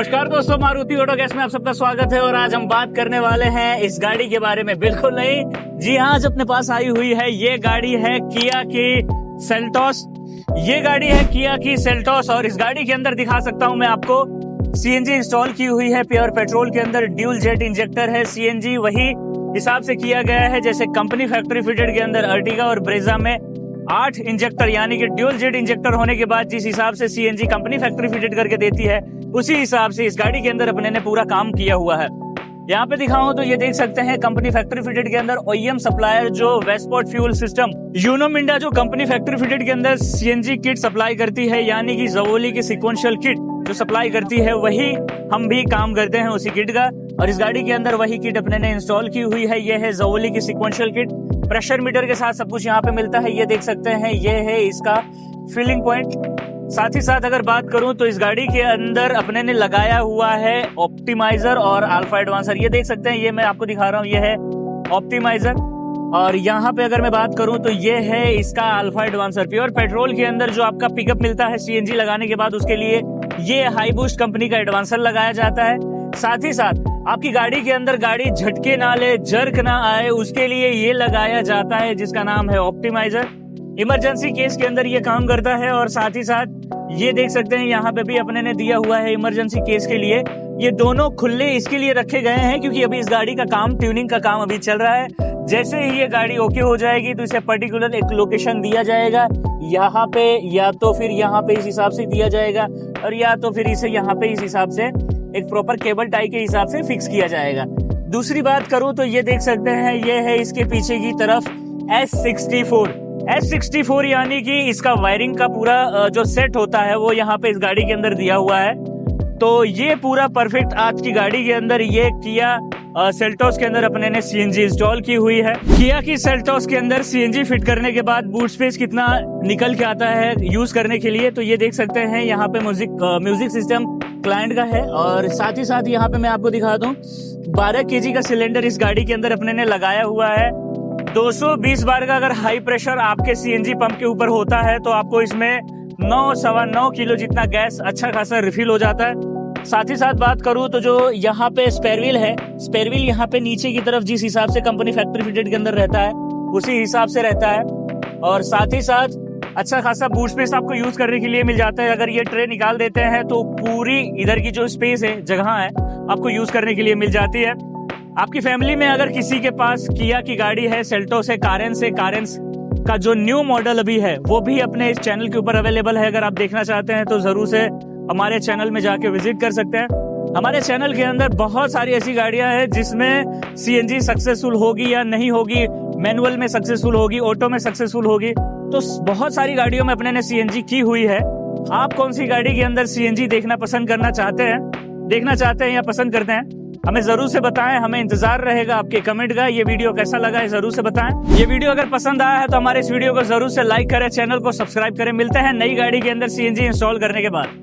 नमस्कार दोस्तों, Maruti auto gas में आप सबका स्वागत है। और आज हम बात करने वाले हैं इस गाड़ी के बारे में। बिल्कुल नहीं, जी हाँ, आज अपने पास आई हुई है ये गाड़ी है किया की सेल्टोस। ये गाड़ी है किया की सेल्टोस और इस गाड़ी के अंदर दिखा सकता हूँ मैं आपको सीएनजी इंस्टॉल की हुई है। प्योर पेट्रोल के अंदर ड्यूल जेट इंजेक्टर है। सीएनजी वही हिसाब से किया गया है जैसे कंपनी फैक्ट्री फिटेड के अंदर अर्टिगा और ब्रेजा में 8 इंजेक्टर यानी कि ड्यूल जेट इंजेक्टर होने के बाद जिस हिसाब से सीएनजी कंपनी फैक्ट्री फिटेड करके देती है उसी हिसाब से इस गाड़ी के अंदर अपने ने पूरा काम किया हुआ है। यहाँ पे दिखाऊं तो ये देख सकते हैं कंपनी फैक्ट्री फिटेड के अंदर ओईएम सप्लायर जो Westport fuel system Uno Minda जो कंपनी फैक्ट्री फिटेड के अंदर सीएनजी किट सप्लाई करती है यानी कि ज़वोली की सिक्वेंशियल किट जो सप्लाई करती है वही हम भी काम करते हैं उसी किट का। और इस गाड़ी के अंदर वही किट अपने ने इंस्टॉल की हुई है। ये है ज़वोली की सिक्वेंशियल किट। प्रेशर मीटर के साथ सब कुछ यहाँ पे मिलता है। ये देख सकते हैं ये है इसका फिलिंग पॉइंट। साथ ही साथ अगर बात करूं तो इस गाड़ी के अंदर अपने ने लगाया हुआ है ऑप्टिमाइजर और अल्फा एडवांसर। ये देख सकते हैं, ये मैं आपको दिखा रहा हूँ, ये है ऑप्टिमाइजर। और यहाँ पे अगर मैं बात करूं तो ये है इसका अल्फा एडवांसर। प्योर पेट्रोल के अंदर जो आपका पिकअप मिलता है सीएनजी लगाने के बाद उसके लिए ये हाई बूस्ट कंपनी का एडवांसर लगाया जाता है। साथ ही साथ आपकी गाड़ी के अंदर गाड़ी झटके ना ले, जर्क ना आए, उसके लिए ये लगाया जाता है जिसका नाम है ऑप्टिमाइजर। इमरजेंसी केस के अंदर ये काम करता है। और साथ ही साथ ये देख सकते हैं यहाँ पे भी अपने ने दिया हुआ है इमरजेंसी केस के लिए। ये दोनों खुले इसके लिए रखे गए हैं क्योंकि अभी इस गाड़ी का काम, ट्यूनिंग का काम अभी चल रहा है। जैसे ही ये गाड़ी ओके हो जाएगी तो इसे पर्टिकुलर एक लोकेशन दिया जाएगा यहाँ पे, या तो फिर यहाँ पे इस हिसाब से दिया जाएगा और या तो फिर इसे यहाँ पे इस हिसाब से एक प्रॉपर केबल टाई के हिसाब से फिक्स किया जाएगा। दूसरी बात करूं तो ये देख सकते हैं ये है इसके पीछे की तरफ S64 यानी कि इसका वायरिंग का पूरा जो सेट होता है वो यहाँ पे इस गाड़ी के अंदर दिया हुआ है। तो ये पूरा परफेक्ट आज की गाड़ी के अंदर ये किया सेल्टोस के अंदर अपने ने सीएनजी इंस्टॉल की हुई है। किया की सेल्टोस के अंदर सीएनजी फिट करने के बाद बूट स्पेस कितना निकल के आता है यूज करने के लिए, तो ये देख सकते हैं यहाँ पे म्यूजिक सिस्टम क्लाइंट का है। और साथ ही साथ यहाँ पे मैं आपको दिखा दूं 12 केजी का सिलेंडर इस गाड़ी के अंदर अपने ने लगाया हुआ है। 220 बार का अगर हाई प्रेशर आपके सीएनजी पंप के ऊपर होता है तो आपको इसमें 9-9.25 किलो जितना गैस अच्छा खासा रिफिल हो जाता है। साथ ही साथ बात करूं तो जो यहाँ पे स्पेयर व्हील है, स्पेयर व्हील यहाँ पे नीचे की तरफ जिस हिसाब से कंपनी फैक्ट्री फिटेड के अंदर रहता है उसी हिसाब से रहता है। और साथ ही साथ अच्छा खासा बूट स्पेस आपको यूज करने के लिए मिल जाता है। अगर ये ट्रे निकाल देते हैं तो पूरी इधर की जो स्पेस है, जगह है, आपको यूज करने के लिए मिल जाती है। आपकी फैमिली में अगर किसी के पास किया की गाड़ी है, सेल्टोस है, कारेंस का जो न्यू मॉडल अभी है वो भी अपने इस चैनल के ऊपर अवेलेबल है। अगर आप देखना चाहते हैं तो जरूर से हमारे चैनल में जाके विजिट कर सकते हैं। हमारे चैनल के अंदर बहुत सारी ऐसी गाड़ियां हैं जिसमें सीएनजी सक्सेसफुल होगी या नहीं होगी, मैनुअल में सक्सेसफुल होगी, ऑटो में सक्सेसफुल होगी, तो बहुत सारी गाड़ियों में अपने ने सीएनजी की हुई है। आप कौन सी गाड़ी के अंदर सीएनजी देखना पसंद चाहते हैं या पसंद करते हैं, हमें जरूर से बताएं। हमें इंतजार रहेगा आपके कमेंट का। ये वीडियो कैसा लगा है जरूर से बताएं। ये वीडियो अगर पसंद आया है तो हमारे इस वीडियो को जरूर से लाइक करें, चैनल को सब्सक्राइब करें। मिलते हैं नई गाड़ी के अंदर सीएनजी इंस्टॉल करने के बाद।